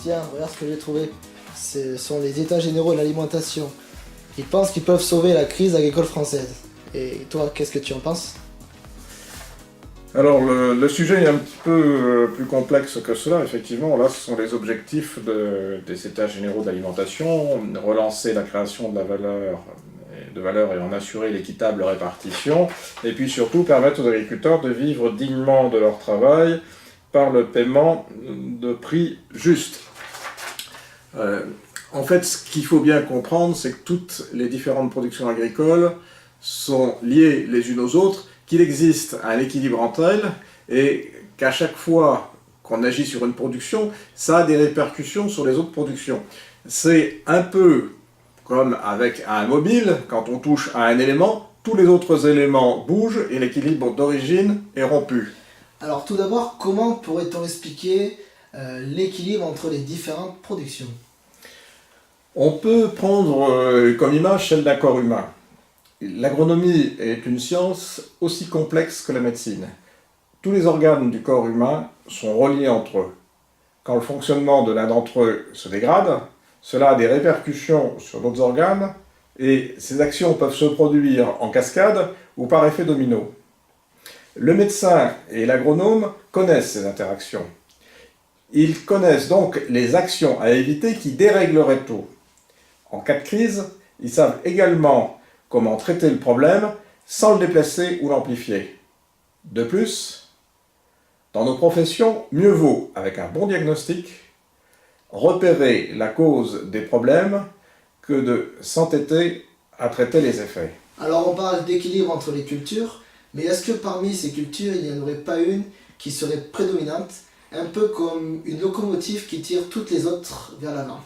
Tiens, regarde ce que j'ai trouvé. Ce sont les états généraux de l'alimentation. Ils pensent qu'ils peuvent sauver la crise agricole française. Et toi, qu'est-ce que tu en penses? Alors le sujet est un petit peu plus complexe que cela, effectivement. Là, ce sont les objectifs des États généraux de l'alimentation, relancer la création de valeur et en assurer l'équitable répartition, et puis surtout permettre aux agriculteurs de vivre dignement de leur travail par le paiement de prix justes. En fait, ce qu'il faut bien comprendre, c'est que toutes les différentes productions agricoles sont liées les unes aux autres, qu'il existe un équilibre entre elles, et qu'à chaque fois qu'on agit sur une production, ça a des répercussions sur les autres productions. C'est un peu comme avec un mobile, quand on touche à un élément, tous les autres éléments bougent et l'équilibre d'origine est rompu. Alors tout d'abord, comment pourrait-on expliquer l'équilibre entre les différentes productions? On peut prendre comme image celle d'un corps humain. L'agronomie est une science aussi complexe que la médecine. Tous les organes du corps humain sont reliés entre eux. Quand le fonctionnement de l'un d'entre eux se dégrade, cela a des répercussions sur d'autres organes, et ces actions peuvent se produire en cascade ou par effet domino. Le médecin et l'agronome connaissent ces interactions. Ils connaissent donc les actions à éviter qui dérégleraient tout. En cas de crise, ils savent également comment traiter le problème sans le déplacer ou l'amplifier. De plus, dans nos professions, mieux vaut, avec un bon diagnostic, repérer la cause des problèmes que de s'entêter à traiter les effets. Alors on parle d'équilibre entre les cultures, mais est-ce que parmi ces cultures, il n'y en aurait pas une qui serait prédominante, un peu comme une locomotive qui tire toutes les autres vers l'avant?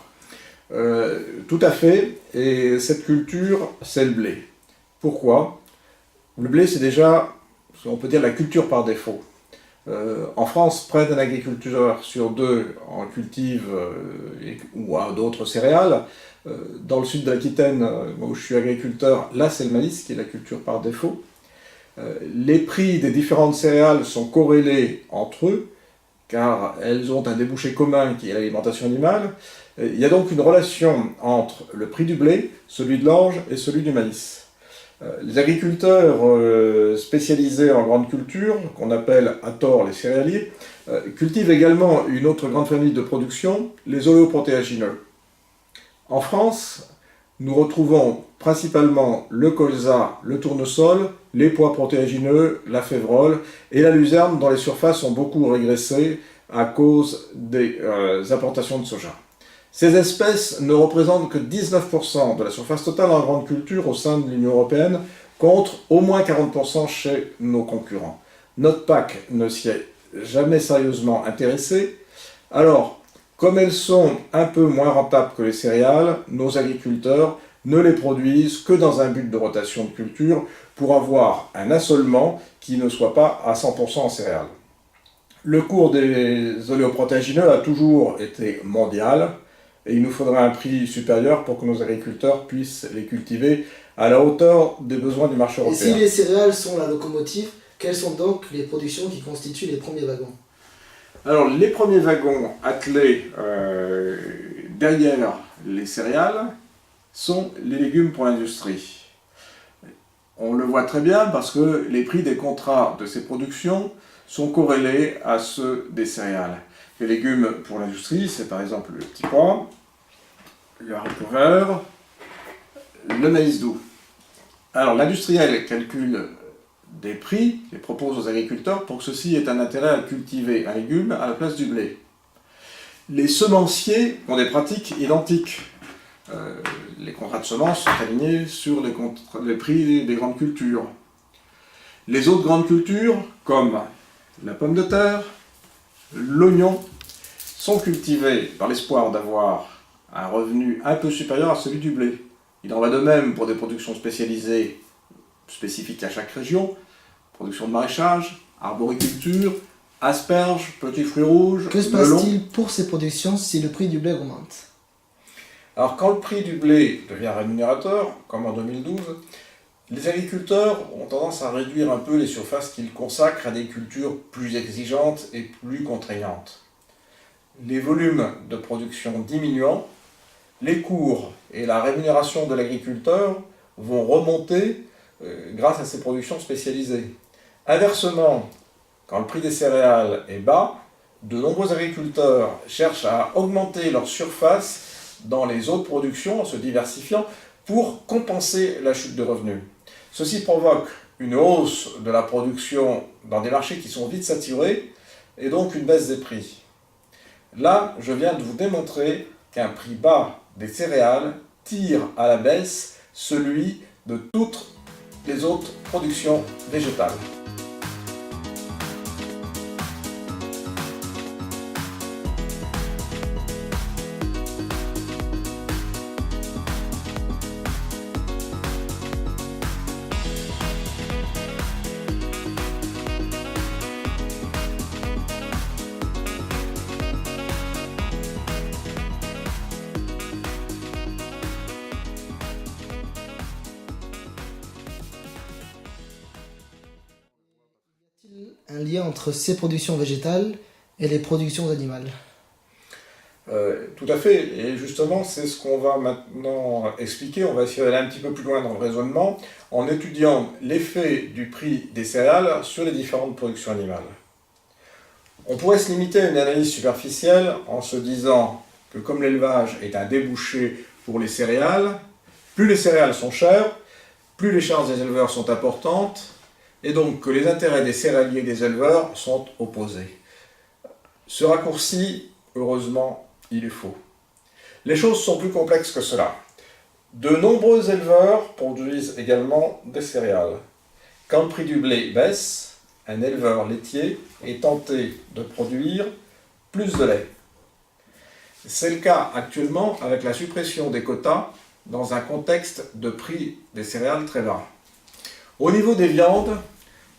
Tout à fait, et cette culture, c'est le blé. Pourquoi? Le blé, c'est déjà, on peut dire, la culture par défaut. En France, près d'un agriculteur sur deux en cultive ou à d'autres céréales. Dans le sud de l'Aquitaine, où je suis agriculteur, là c'est le maïs qui est la culture par défaut. Les prix des différentes céréales sont corrélés entre eux, car elles ont un débouché commun qui est l'alimentation animale. Il y a donc une relation entre le prix du blé, celui de l'orge et celui du maïs. Les agriculteurs spécialisés en grande culture, qu'on appelle à tort les céréaliers, cultivent également une autre grande famille de production, les oléoprotéagineux. En France, nous retrouvons principalement le colza, le tournesol, les pois protéagineux, la févrole et la luzerne, dont les surfaces ont beaucoup régressé à cause des importations de soja. Ces espèces ne représentent que 19% de la surface totale en grande culture au sein de l'Union européenne, contre au moins 40% chez nos concurrents. Notre PAC ne s'y est jamais sérieusement intéressée. Alors, comme elles sont un peu moins rentables que les céréales, nos agriculteurs ne les produisent que dans un but de rotation de culture pour avoir un assolement qui ne soit pas à 100% en céréales. Le cours des oléoprotéagineux a toujours été mondial, et il nous faudrait un prix supérieur pour que nos agriculteurs puissent les cultiver à la hauteur des besoins du marché européen. Et si les céréales sont la locomotive, quelles sont donc les productions qui constituent les premiers wagons? Alors, les premiers wagons attelés derrière les céréales sont les légumes pour l'industrie. On le voit très bien parce que les prix des contrats de ces productions sont corrélés à ceux des céréales. Les légumes pour l'industrie, c'est par exemple le petit pois, le haricot vert, le maïs doux. Alors l'industriel calcule des prix et propose aux agriculteurs pour que ceux-ci aient un intérêt à cultiver un légume à la place du blé. Les semenciers ont des pratiques identiques. Les contrats de semences sont alignés sur les prix des grandes cultures. Les autres grandes cultures, comme la pomme de terre, l'oignon, sont cultivés par l'espoir d'avoir un revenu un peu supérieur à celui du blé. Il en va de même pour des productions spécialisées, spécifiques à chaque région, production de maraîchage, arboriculture, asperges, petits fruits rouges, Que se passe-t-il pour ces productions si le prix du blé augmente? Alors quand le prix du blé devient rémunérateur, comme en 2012, les agriculteurs ont tendance à réduire un peu les surfaces qu'ils consacrent à des cultures plus exigeantes et plus contraignantes. les volumes de production diminuant, les cours et la rémunération de l'agriculteur vont remonter grâce à ces productions spécialisées. Inversement, quand le prix des céréales est bas, de nombreux agriculteurs cherchent à augmenter leur surface dans les autres productions en se diversifiant pour compenser la chute de revenus. Ceci provoque une hausse de la production dans des marchés qui sont vite saturés et donc une baisse des prix. Là, je viens de vous démontrer qu'un prix bas des céréales tire à la baisse celui de toutes les autres productions végétales. Un lien entre ces productions végétales et les productions animales? Tout à fait, et justement c'est ce qu'on va maintenant expliquer. On va essayer d'aller un petit peu plus loin dans le raisonnement en étudiant l'effet du prix des céréales sur les différentes productions animales. On pourrait se limiter à une analyse superficielle en se disant que comme l'élevage est un débouché pour les céréales, plus les céréales sont chères, plus les charges des éleveurs sont importantes, et donc que les intérêts des céréaliers et des éleveurs sont opposés. Ce raccourci, heureusement, il est faux. Les choses sont plus complexes que cela. De nombreux éleveurs produisent également des céréales. Quand le prix du blé baisse, un éleveur laitier est tenté de produire plus de lait. C'est le cas actuellement avec la suppression des quotas dans un contexte de prix des céréales très bas. Au niveau des viandes,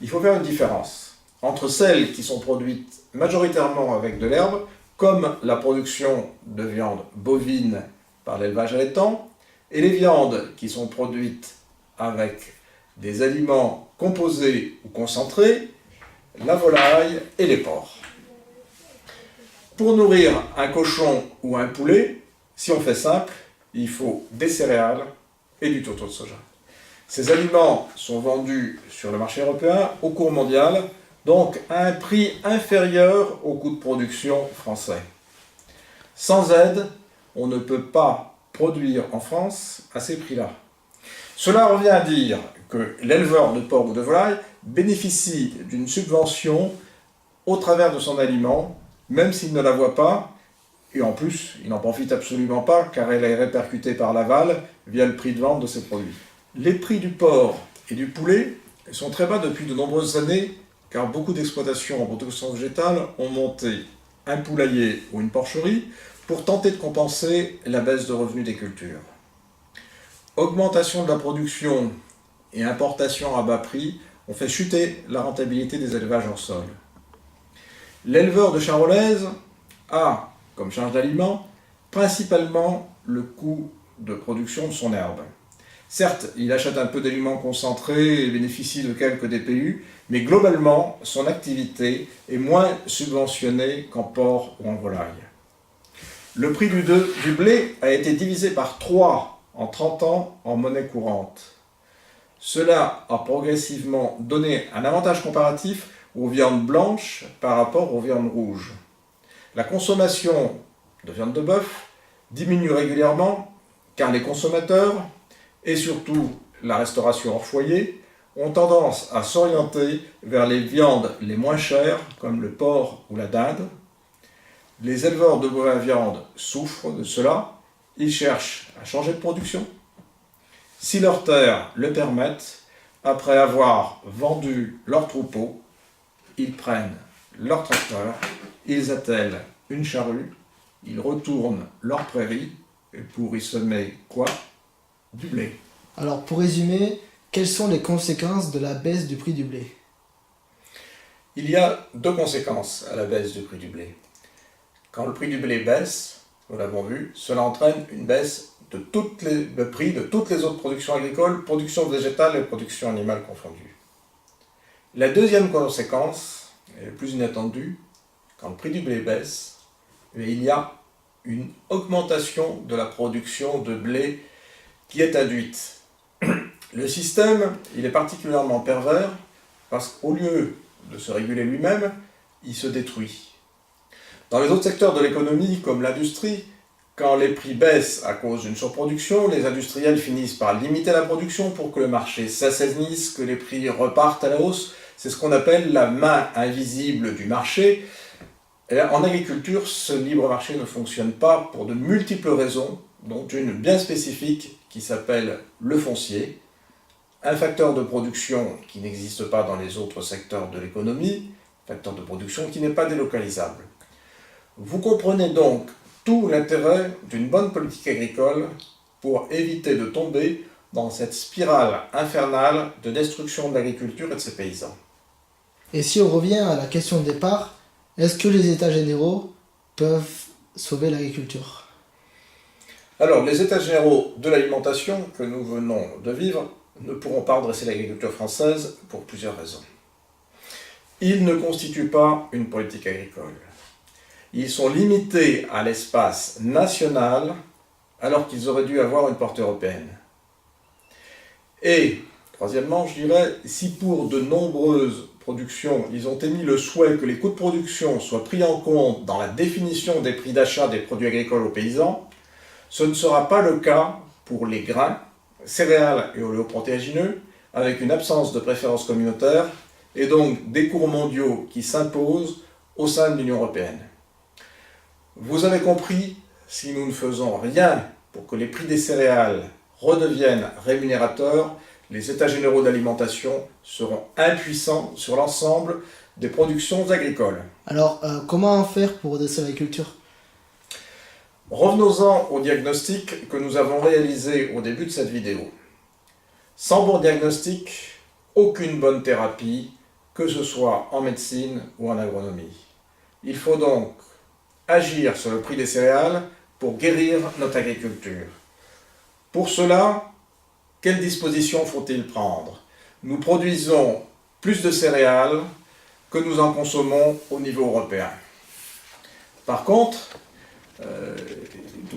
il faut faire une différence entre celles qui sont produites majoritairement avec de l'herbe, comme la production de viande bovine par l'élevage allaitant, et les viandes qui sont produites avec des aliments composés ou concentrés, la volaille et les porcs. Pour nourrir un cochon ou un poulet, si on fait simple, il faut des céréales et du tourteau de soja. Ces aliments sont vendus sur le marché européen au cours mondial, donc à un prix inférieur au coût de production français. Sans aide, on ne peut pas produire en France à ces prix-là. Cela revient à dire que l'éleveur de porc ou de volaille bénéficie d'une subvention au travers de son aliment, même s'il ne la voit pas, et en plus, il n'en profite absolument pas car elle est répercutée par l'aval via le prix de vente de ses produits. Les prix du porc et du poulet sont très bas depuis de nombreuses années car beaucoup d'exploitations en production végétale ont monté un poulailler ou une porcherie pour tenter de compenser la baisse de revenus des cultures. Augmentation de la production et importation à bas prix ont fait chuter la rentabilité des élevages hors sol. L'éleveur de charolaise a, comme charge d'aliment, principalement le coût de production de son herbe. Certes, il achète un peu d'aliments concentrés et bénéficie de quelques DPU, mais globalement, son activité est moins subventionnée qu'en porc ou en volaille. Le prix du blé a été divisé par 3 en 30 ans en monnaie courante. Cela a progressivement donné un avantage comparatif aux viandes blanches par rapport aux viandes rouges. La consommation de viande de bœuf diminue régulièrement car les consommateurs et surtout la restauration hors foyer ont tendance à s'orienter vers les viandes les moins chères comme le porc ou la dinde. Les éleveurs de bovins viande souffrent de cela, ils cherchent à changer de production. Si leurs terres le permettent, après avoir vendu leurs troupeaux, ils prennent leur tracteur, ils attellent une charrue, ils retournent leur prairie pour y semer quoi? Du blé. Alors pour résumer, quelles sont les conséquences de la baisse du prix du blé? Il y a 2 conséquences à la baisse du prix du blé. Quand le prix du blé baisse, nous l'avons vu, cela entraîne une baisse de le prix de toutes les autres productions agricoles, production végétale et production animale confondues. La deuxième conséquence, et la plus inattendue, quand le prix du blé baisse, mais il y a une augmentation de la production de blé qui est induite. Le système, il est particulièrement pervers parce qu'au lieu de se réguler lui-même, il se détruit. Dans les autres secteurs de l'économie, comme l'industrie, quand les prix baissent à cause d'une surproduction, les industriels finissent par limiter la production pour que le marché s'assainisse, que les prix repartent à la hausse. C'est ce qu'on appelle la main invisible du marché. Et en agriculture, ce libre marché ne fonctionne pas pour de multiples raisons, dont une bien spécifique qui s'appelle le foncier, un facteur de production qui n'existe pas dans les autres secteurs de l'économie, facteur de production qui n'est pas délocalisable. Vous comprenez donc tout l'intérêt d'une bonne politique agricole pour éviter de tomber dans cette spirale infernale de destruction de l'agriculture et de ses paysans. Et si on revient à la question de départ, est-ce que les États généraux peuvent sauver l'agriculture? Alors, les États généraux de l'alimentation que nous venons de vivre ne pourront pas redresser l'agriculture française pour plusieurs raisons. Ils ne constituent pas une politique agricole. Ils sont limités à l'espace national alors qu'ils auraient dû avoir une portée européenne. Et, troisièmement, je dirais, si pour de nombreuses productions, ils ont émis le souhait que les coûts de production soient pris en compte dans la définition des prix d'achat des produits agricoles aux paysans, ce ne sera pas le cas pour les grains, céréales et oléoprotéagineux, avec une absence de préférence communautaire et donc des cours mondiaux qui s'imposent au sein de l'Union européenne. Vous avez compris, si nous ne faisons rien pour que les prix des céréales redeviennent rémunérateurs, les États généraux d'alimentation seront impuissants sur l'ensemble des productions agricoles. Alors, comment faire pour redresser l'agriculture? Revenons-en au diagnostic que nous avons réalisé au début de cette vidéo. Sans bon diagnostic, aucune bonne thérapie, que ce soit en médecine ou en agronomie. Il faut donc agir sur le prix des céréales pour guérir notre agriculture. Pour cela, quelles dispositions faut-il prendre? Nous produisons plus de céréales que nous en consommons au niveau européen. Par contre, nous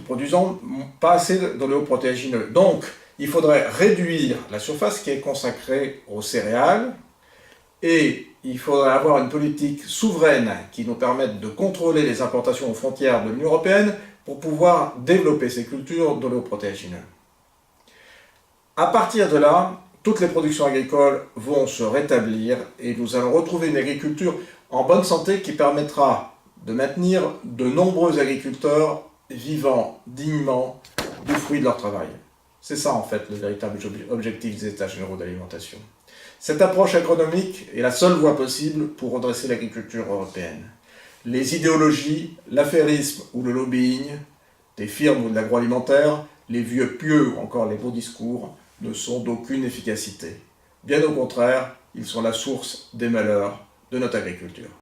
ne produisons pas assez d'oléoprotéagineux. Donc, il faudrait réduire la surface qui est consacrée aux céréales et il faudrait avoir une politique souveraine qui nous permette de contrôler les importations aux frontières de l'Union européenne pour pouvoir développer ces cultures d'oléoprotéagineux. À partir de là, toutes les productions agricoles vont se rétablir et nous allons retrouver une agriculture en bonne santé qui permettra de maintenir de nombreux agriculteurs vivant dignement du fruit de leur travail. C'est ça en fait le véritable objectif des États généraux d'alimentation. Cette approche agronomique est la seule voie possible pour redresser l'agriculture européenne. Les idéologies, l'affairisme ou le lobbying des firmes ou de l'agroalimentaire, les vieux pieux ou encore les beaux discours ne sont d'aucune efficacité. Bien au contraire, ils sont la source des malheurs de notre agriculture.